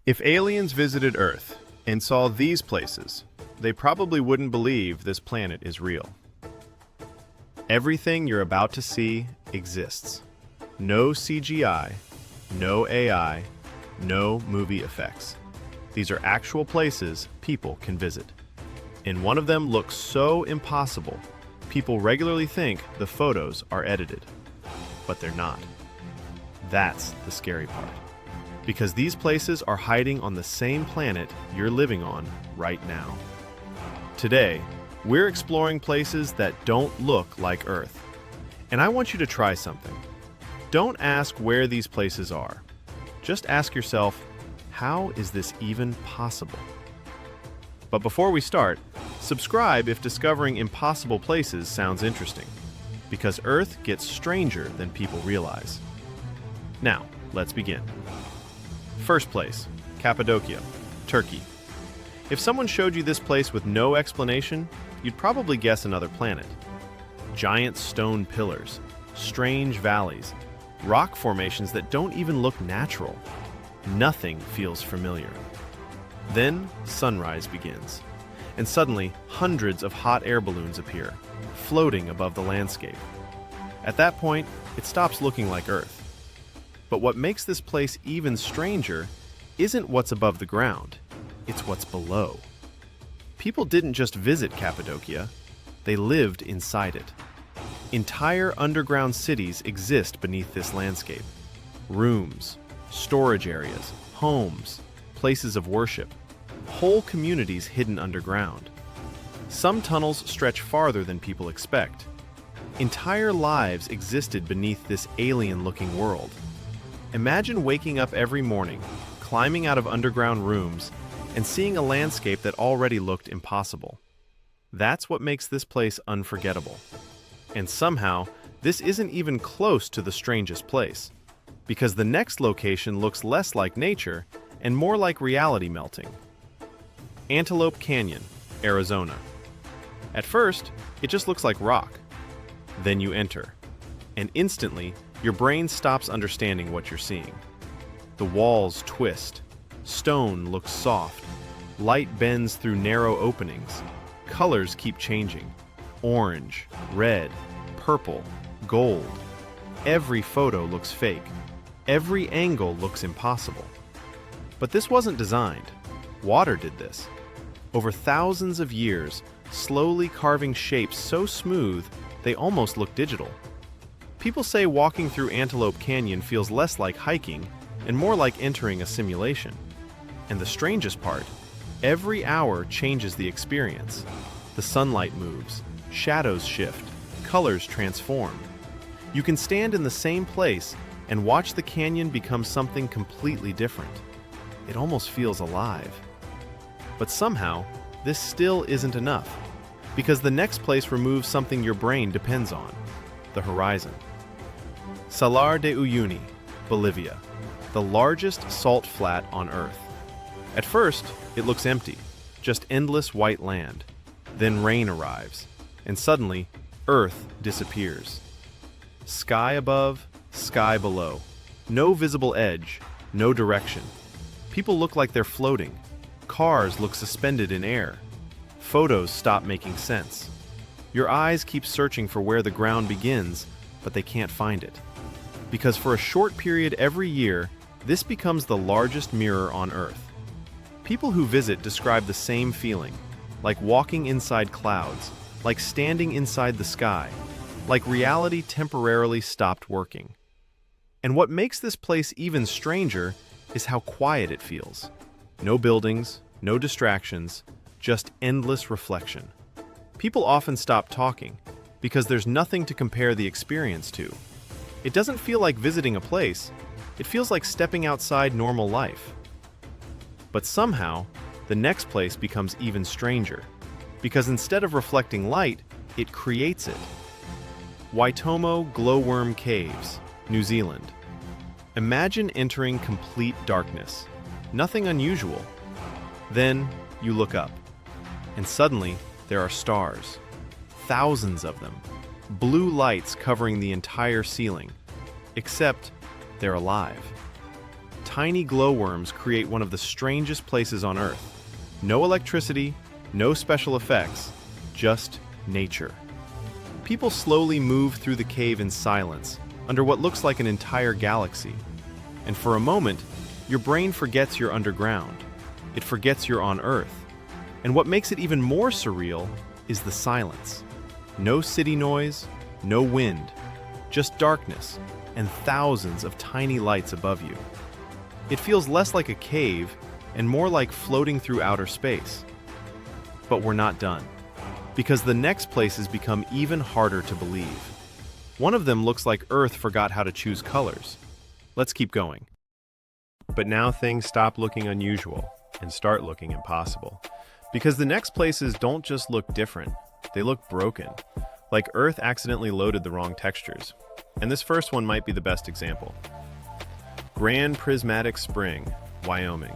If aliens visited Earth and saw these places, they probably wouldn't believe this planet is real. Everything you're about to see exists. No CGI, no AI, no movie effects. These are actual places people can visit. And one of them looks so impossible, people regularly think the photos are edited. But they're not. That's the scary part. Because these places are hiding on the same planet you're living on right now. Today, we're exploring places that don't look like Earth. And I want you to try something. Don't ask where these places are. Just ask yourself, how is this even possible? But before we start, subscribe if discovering impossible places sounds interesting, because Earth gets stranger than people realize. Now, let's begin. First place, Cappadocia, Turkey. If someone showed you this place with no explanation, you'd probably guess another planet. Giant stone pillars, strange valleys, rock formations that don't even look natural. Nothing feels familiar. Then sunrise begins, and suddenly hundreds of hot air balloons appear, floating above the landscape. At that point, it stops looking like Earth. But what makes this place even stranger isn't what's above the ground, it's what's below. People didn't just visit Cappadocia, they lived inside it. Entire underground cities exist beneath this landscape. Rooms, storage areas, homes, places of worship, whole communities hidden underground. Some tunnels stretch farther than people expect. Entire lives existed beneath this alien-looking world. Imagine waking up every morning, climbing out of underground rooms, and seeing a landscape that already looked impossible. That's what makes this place unforgettable. And somehow, this isn't even close to the strangest place, because the next location looks less like nature and more like reality melting. Antelope Canyon, Arizona. At first, it just looks like rock. Then you enter, and instantly, your brain stops understanding what you're seeing. The walls twist, stone looks soft, light bends through narrow openings, colors keep changing. Orange, red, purple, gold. Every photo looks fake. Every angle looks impossible. But this wasn't designed. Water did this. Over thousands of years, slowly carving shapes so smooth, they almost look digital. People say walking through Antelope Canyon feels less like hiking and more like entering a simulation. And the strangest part, every hour changes the experience. The sunlight moves, shadows shift, colors transform. You can stand in the same place and watch the canyon become something completely different. It almost feels alive. But somehow, this still isn't enough, because the next place removes something your brain depends on: the horizon. Salar de Uyuni, Bolivia, the largest salt flat on Earth. At first, it looks empty, just endless white land. Then rain arrives, and suddenly, Earth disappears. Sky above, sky below. No visible edge, no direction. People look like they're floating. Cars look suspended in air. Photos stop making sense. Your eyes keep searching for where the ground begins, but they can't find it. Because for a short period every year, this becomes the largest mirror on Earth. People who visit describe the same feeling, like walking inside clouds, like standing inside the sky, like reality temporarily stopped working. And what makes this place even stranger is how quiet it feels. No buildings, no distractions, just endless reflection. People often stop talking because there's nothing to compare the experience to. It doesn't feel like visiting a place, it feels like stepping outside normal life. But somehow, the next place becomes even stranger, because instead of reflecting light, it creates it. Waitomo Glowworm Caves, New Zealand. Imagine entering complete darkness. Nothing unusual. Then you look up, and suddenly there are stars. Thousands of them. Blue lights covering the entire ceiling. Except they're alive. tiny glowworms create one of the strangest places on Earth. No electricity, no special effects, just nature. People slowly move through the cave in silence, under what looks like an entire galaxy. And for a moment, your brain forgets you're underground. It forgets you're on Earth. And what makes it even more surreal is the silence. No city noise, no wind, just darkness and thousands of tiny lights above you. It feels less like a cave and more like floating through outer space. But we're not done, because the next places become even harder to believe. One of them looks like Earth forgot how to choose colors. Let's keep going. But now things stop looking unusual and start looking impossible. Because the next places don't just look different, they look broken. Like Earth accidentally loaded the wrong textures. And this first one might be the best example. Grand Prismatic Spring, Wyoming.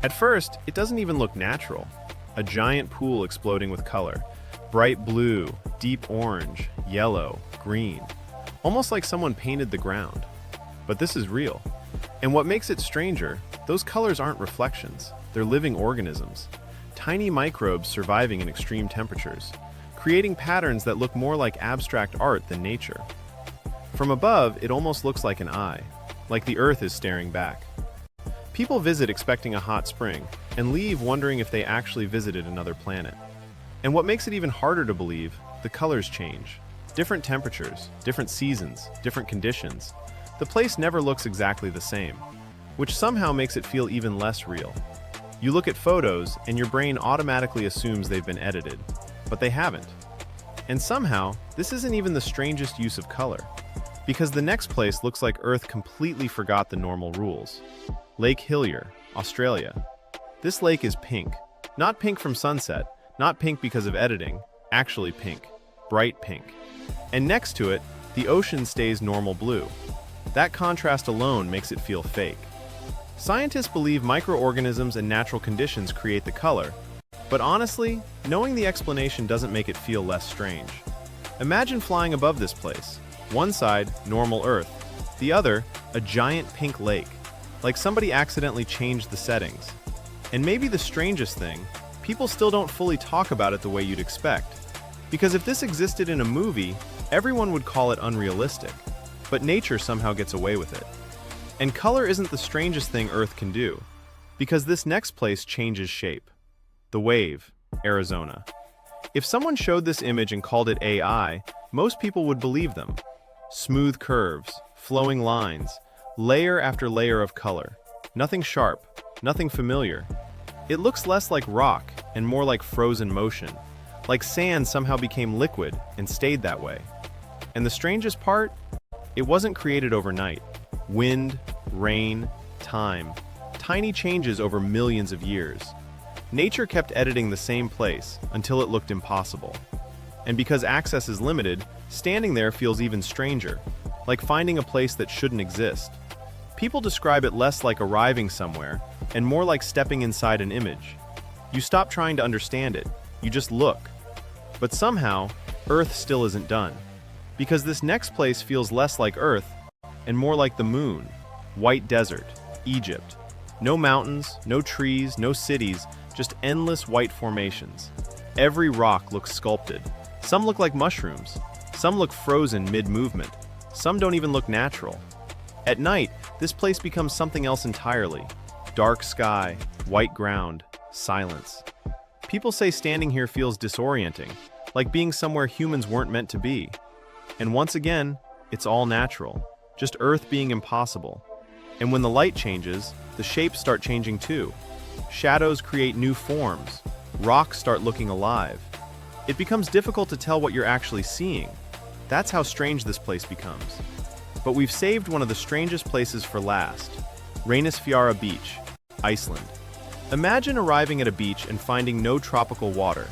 At first, it doesn't even look natural. A giant pool exploding with color. Bright blue, deep orange, yellow, green. Almost like someone painted the ground. But this is real. And what makes it stranger, those colors aren't reflections. They're living organisms. Tiny microbes surviving in extreme temperatures, creating patterns that look more like abstract art than nature. From above, it almost looks like an eye, like the Earth is staring back. People visit expecting a hot spring, and leave wondering if they actually visited another planet. And what makes it even harder to believe, the colors change. Different temperatures, different seasons, different conditions. The place never looks exactly the same, which somehow makes it feel even less real. You look at photos, and your brain automatically assumes they've been edited, but they haven't. And somehow, this isn't even the strangest use of color, because the next place looks like Earth completely forgot the normal rules. Lake Hillier, Australia. This lake is pink. Not pink from sunset, not pink because of editing, actually pink, bright pink. And next to it, the ocean stays normal blue. That contrast alone makes it feel fake. Scientists believe microorganisms and natural conditions create the color, but honestly, knowing the explanation doesn't make it feel less strange. Imagine flying above this place. One side, normal Earth. The other, a giant pink lake. Like somebody accidentally changed the settings. And maybe the strangest thing, people still don't fully talk about it the way you'd expect. Because if this existed in a movie, everyone would call it unrealistic. But nature somehow gets away with it. And color isn't the strangest thing Earth can do, because this next place changes shape. The Wave, Arizona. If someone showed this image and called it AI, most people would believe them. Smooth curves, flowing lines, layer after layer of color. Nothing sharp, nothing familiar. It looks less like rock and more like frozen motion, like sand somehow became liquid and stayed that way. And the strangest part? It wasn't created overnight. Wind, rain, time. Tiny changes over millions of years. Nature kept editing the same place until it looked impossible. And because access is limited, standing there feels even stranger, like finding a place that shouldn't exist. People describe it less like arriving somewhere and more like stepping inside an image. You stop trying to understand it, you just look. But somehow, Earth still isn't done. Because this next place feels less like Earth and more like the moon. White desert, Egypt. No mountains, no trees, no cities, just endless white formations. Every rock looks sculpted. Some look like mushrooms. Some look frozen mid-movement. Some don't even look natural. At night, this place becomes something else entirely. Dark sky, white ground, silence. People say standing here feels disorienting, like being somewhere humans weren't meant to be. And once again, it's all natural, just Earth being impossible. And when the light changes, the shapes start changing too. Shadows create new forms. Rocks start looking alive. It becomes difficult to tell what you're actually seeing. That's how strange this place becomes. But we've saved one of the strangest places for last. Reynisfjara Beach, Iceland. Imagine arriving at a beach and finding no tropical water,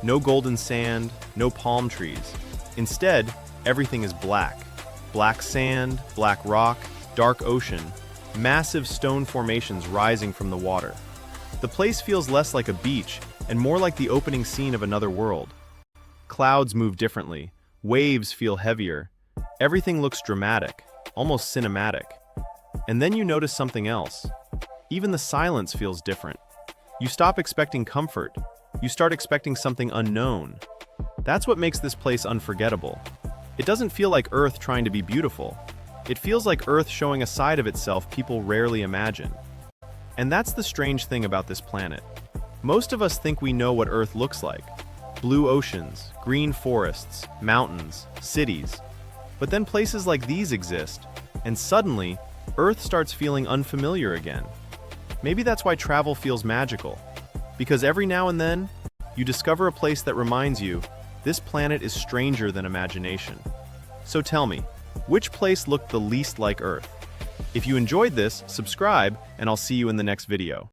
no golden sand, no palm trees. Instead, everything is black. Black sand, black rock, dark ocean, massive stone formations rising from the water. The place feels less like a beach and more like the opening scene of another world. Clouds move differently, waves feel heavier. Everything looks dramatic, almost cinematic. And then you notice something else. Even the silence feels different. You stop expecting comfort. You start expecting something unknown. That's what makes this place unforgettable. It doesn't feel like Earth trying to be beautiful. It feels like Earth showing a side of itself people rarely imagine. And that's the strange thing about this planet. Most of us think we know what Earth looks like. Blue oceans, green forests, mountains, cities. But then places like these exist, and suddenly, Earth starts feeling unfamiliar again. Maybe that's why travel feels magical. Because every now and then, you discover a place that reminds you, this planet is stranger than imagination. So tell me, which place looked the least like Earth? If you enjoyed this, subscribe, and I'll see you in the next video.